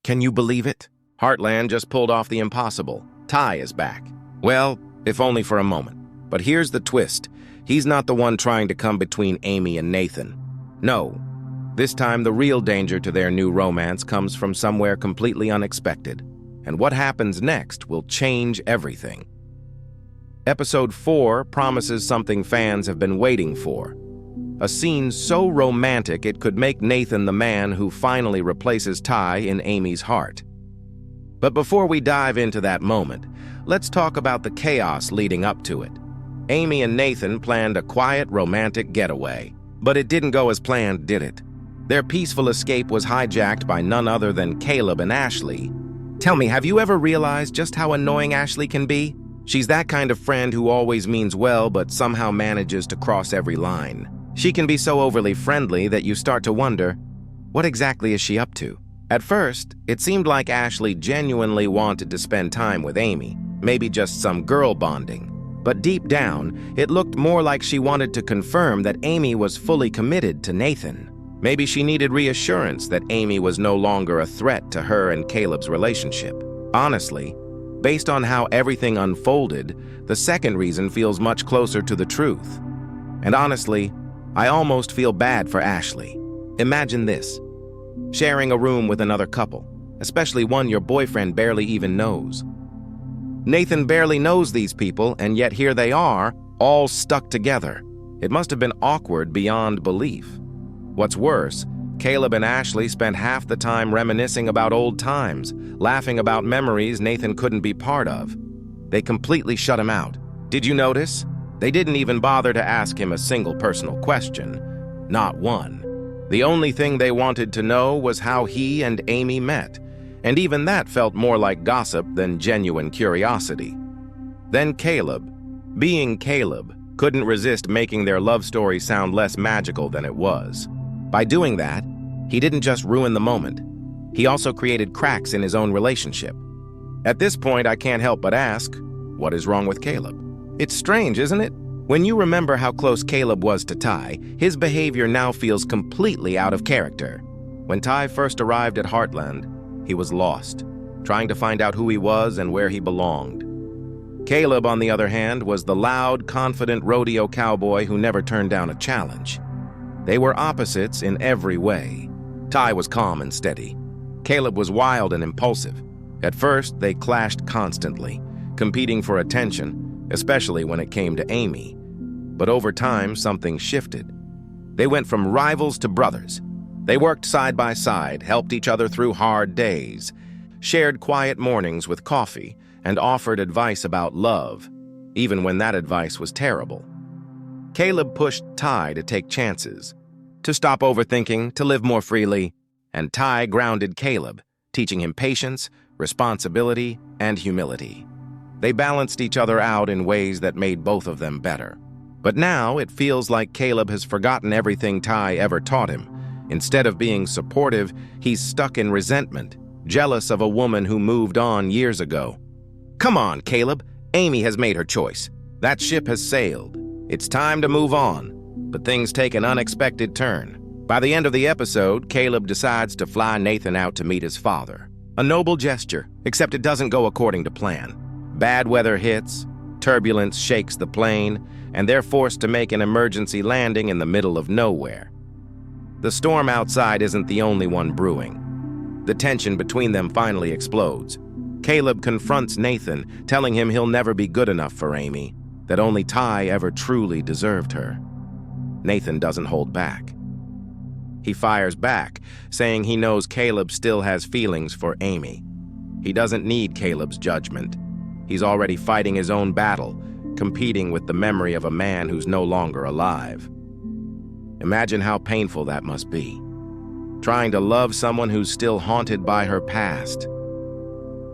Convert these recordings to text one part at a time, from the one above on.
Can you believe it? Heartland just pulled off the impossible. Ty is back. Well, if only for a moment. But here's the twist. He's not the one trying to come between Amy and Nathan. No. This time, the real danger to their new romance comes from somewhere completely unexpected. And what happens next will change everything. Episode 4 promises something fans have been waiting for. A scene so romantic it could make Nathan the man who finally replaces Ty in Amy's heart. But before we dive into that moment, let's talk about the chaos leading up to it. Amy and Nathan planned a quiet, romantic getaway. But it didn't go as planned, did it? Their peaceful escape was hijacked by none other than Caleb and Ashley. Tell me, have you ever realized just how annoying Ashley can be? She's that kind of friend who always means well but somehow manages to cross every line. She can be so overly friendly that you start to wonder, what exactly is she up to? At first, it seemed like Ashley genuinely wanted to spend time with Amy, maybe just some girl bonding. But deep down, it looked more like she wanted to confirm that Amy was fully committed to Nathan. Maybe she needed reassurance that Amy was no longer a threat to her and Caleb's relationship. Honestly, based on how everything unfolded, the second reason feels much closer to the truth. And honestly, I almost feel bad for Ashley. Imagine this: sharing a room with another couple, especially one your boyfriend barely even knows. Nathan barely knows these people, and yet here they are, all stuck together. It must have been awkward beyond belief. What's worse, Caleb and Ashley spent half the time reminiscing about old times, laughing about memories Nathan couldn't be part of. They completely shut him out. Did you notice? They didn't even bother to ask him a single personal question. Not one. The only thing they wanted to know was how he and Amy met, and even that felt more like gossip than genuine curiosity. Then Caleb, being Caleb, couldn't resist making their love story sound less magical than it was. By doing that, he didn't just ruin the moment. He also created cracks in his own relationship. At this point, I can't help but ask, what is wrong with Caleb? It's strange, isn't it? When you remember how close Caleb was to Ty, his behavior now feels completely out of character. When Ty first arrived at Heartland, he was lost, trying to find out who he was and where he belonged. Caleb, on the other hand, was the loud, confident rodeo cowboy who never turned down a challenge. They were opposites in every way. Ty was calm and steady. Caleb was wild and impulsive. At first, they clashed constantly, competing for attention, especially when it came to Amy. But over time, something shifted. They went from rivals to brothers. They worked side by side, helped each other through hard days, shared quiet mornings with coffee, and offered advice about love, even when that advice was terrible. Caleb pushed Ty to take chances, to stop overthinking, to live more freely, and Ty grounded Caleb, teaching him patience, responsibility, and humility. They balanced each other out in ways that made both of them better. But now it feels like Caleb has forgotten everything Ty ever taught him. Instead of being supportive, he's stuck in resentment, jealous of a woman who moved on years ago. Come on, Caleb. Amy has made her choice. That ship has sailed. It's time to move on. But things take an unexpected turn. By the end of the episode, Caleb decides to fly Nathan out to meet his father. A noble gesture, except it doesn't go according to plan. Bad weather hits, turbulence shakes the plane, and they're forced to make an emergency landing in the middle of nowhere. The storm outside isn't the only one brewing. The tension between them finally explodes. Caleb confronts Nathan, telling him he'll never be good enough for Amy, that only Ty ever truly deserved her. Nathan doesn't hold back. He fires back, saying he knows Caleb still has feelings for Amy. He doesn't need Caleb's judgment. He's already fighting his own battle, competing with the memory of a man who's no longer alive. Imagine how painful that must be. Trying to love someone who's still haunted by her past.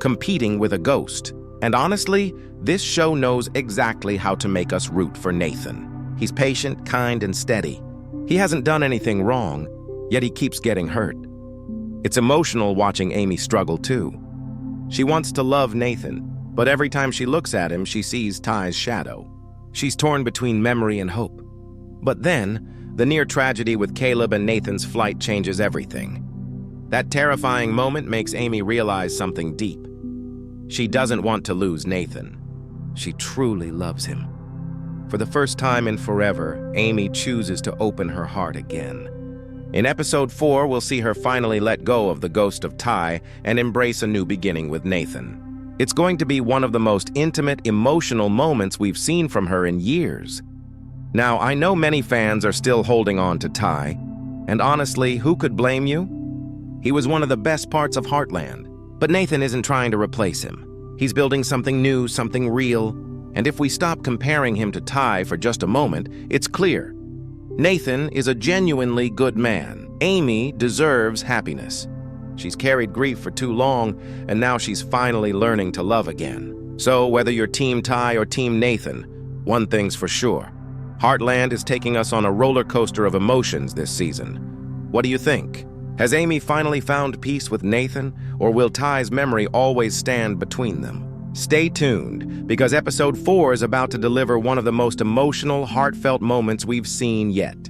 Competing with a ghost. And honestly, this show knows exactly how to make us root for Nathan. He's patient, kind, and steady. He hasn't done anything wrong, yet he keeps getting hurt. It's emotional watching Amy struggle too. She wants to love Nathan, but every time she looks at him, she sees Ty's shadow. She's torn between memory and hope. But then, the near tragedy with Caleb and Nathan's flight changes everything. That terrifying moment makes Amy realize something deep. She doesn't want to lose Nathan. She truly loves him. For the first time in forever, Amy chooses to open her heart again. In episode 4, we'll see her finally let go of the ghost of Ty and embrace a new beginning with Nathan. It's going to be one of the most intimate, emotional moments we've seen from her in years. Now, I know many fans are still holding on to Ty, and honestly, who could blame you? He was one of the best parts of Heartland, but Nathan isn't trying to replace him. He's building something new, something real, and if we stop comparing him to Ty for just a moment, it's clear. Nathan is a genuinely good man. Amy deserves happiness. She's carried grief for too long, and now she's finally learning to love again. So whether you're Team Ty or Team Nathan, one thing's for sure. Heartland is taking us on a roller coaster of emotions this season. What do you think? Has Amy finally found peace with Nathan, or will Ty's memory always stand between them? Stay tuned, because episode 4 is about to deliver one of the most emotional, heartfelt moments we've seen yet.